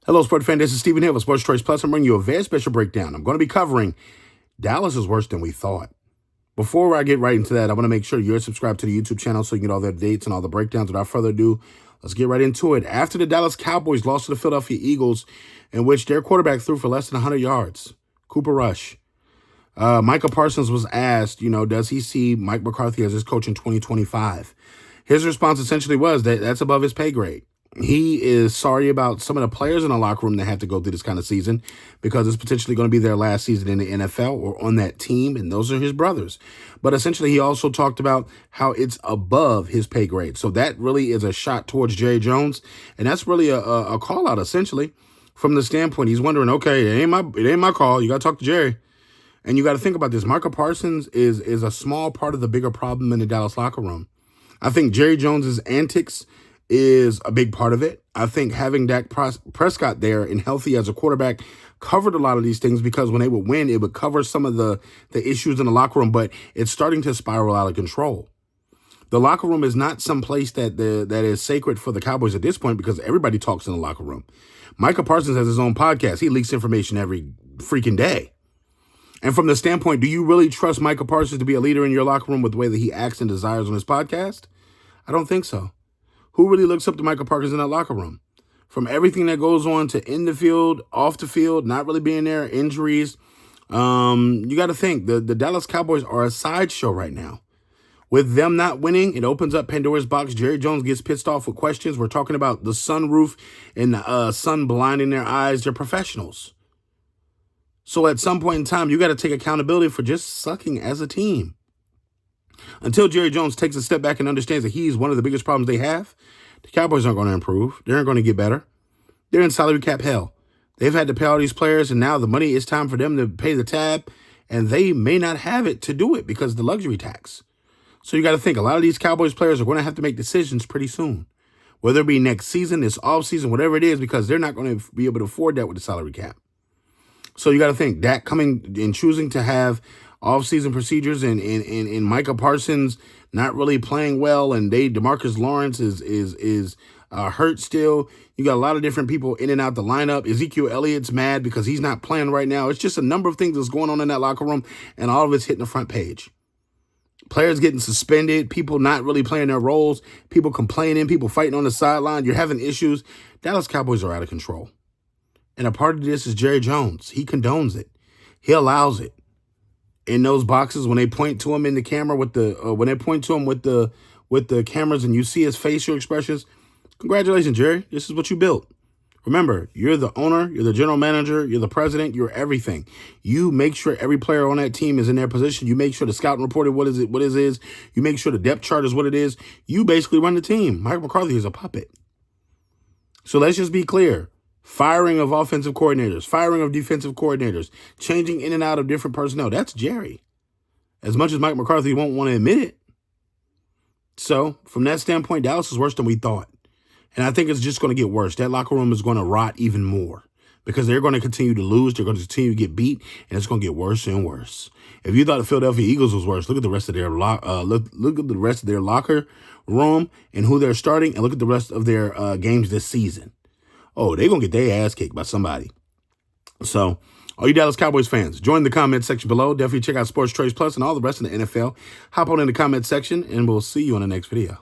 Hello, Sport fan. This is Stephen Hill of Sports Choice Plus. I'm bringing you a very special breakdown. I'm going to be covering Dallas is worse than we thought. Before I get right into that, I want to make sure you're subscribed to the YouTube channel so you can get all the updates and all the breakdowns. Without further ado, let's get right into it. After the Dallas Cowboys lost to the Philadelphia Eagles, in which their quarterback threw for less than 100 yards, Cooper Rush, Micah Parsons was asked, does he see Mike McCarthy as his coach in 2025? His response essentially was that that's above his pay grade. He is sorry about some of the players in the locker room that have to go through this kind of season because it's potentially going to be their last season in the NFL or on that team, and those are his brothers. But essentially, he also talked about how it's above his pay grade. So that really is a shot towards Jerry Jones, and that's really a call out essentially from the standpoint. He's wondering, okay, it ain't my call. You got to talk to Jerry. And you got to think about this. Micah Parsons is a small part of the bigger problem in the Dallas locker room. I think Jerry Jones's antics is a big part of it. I think having Dak Prescott there and healthy as a quarterback covered a lot of these things because when they would win, it would cover some of the issues in the locker room, but it's starting to spiral out of control. The locker room is not some place that is sacred for the Cowboys at this point because everybody talks in the locker room. Micah Parsons has his own podcast. He leaks information every freaking day. And from the standpoint, do you really trust Micah Parsons to be a leader in your locker room with the way that he acts and desires on his podcast? I don't think so. Who really looks up to Micah Parsons in that locker room? From everything that goes on to in the field, off the field, not really being there, injuries, you got to think the Dallas Cowboys are a sideshow right now. With them not winning, it opens up Pandora's box. Jerry Jones gets pissed off with questions. We're talking about the sunroof and the sun blinding their eyes. They're professionals. So at some point in time, you got to take accountability for just sucking as a team. Until Jerry Jones takes a step back and understands that he's one of the biggest problems they have, the Cowboys aren't going to improve. They aren't going to get better. They're in salary cap hell. They've had to pay all these players, and now the money is time for them to pay the tab, and they may not have it to do it because of the luxury tax. So you got to think, a lot of these Cowboys players are going to have to make decisions pretty soon, whether it be next season, this offseason, whatever it is, because they're not going to be able to afford that with the salary cap. So you got to think, Dak coming and choosing to have off-season procedures and Micah Parsons not really playing well, and DeMarcus Lawrence is hurt still. You got a lot of different people in and out the lineup. Ezekiel Elliott's mad because he's not playing right now. It's just a number of things that's going on in that locker room, and all of it's hitting the front page. Players getting suspended, people not really playing their roles, people complaining, people fighting on the sideline. You're having issues. Dallas Cowboys are out of control. And a part of this is Jerry Jones. He condones it. He allows it. In those boxes, when they point to him in the camera with the cameras, and you see his facial expressions, congratulations, Jerry. This is what you built. Remember, you're the owner, you're the general manager, you're the president, you're everything. You make sure every player on that team is in their position. You make sure the scouting report is what it is. You make sure the depth chart is what it is. You basically run the team. Mike McCarthy is a puppet. So let's just be clear. Firing of offensive coordinators, firing of defensive coordinators, changing in and out of different personnel. That's Jerry. As much as Mike McCarthy won't want to admit it. So from that standpoint, Dallas is worse than we thought. And I think it's just going to get worse. That locker room is going to rot even more because they're going to continue to lose. They're going to continue to get beat, and it's going to get worse and worse. If you thought the Philadelphia Eagles was worse, look at the rest of their look at the rest of their locker room and who they're starting, and look at the rest of their games this season. Oh, they're going to get their ass kicked by somebody. So, all you Dallas Cowboys fans, join the comment section below. Definitely check out Sports Choice Plus and all the rest of the NFL. Hop on in the comment section, and we'll see you on the next video.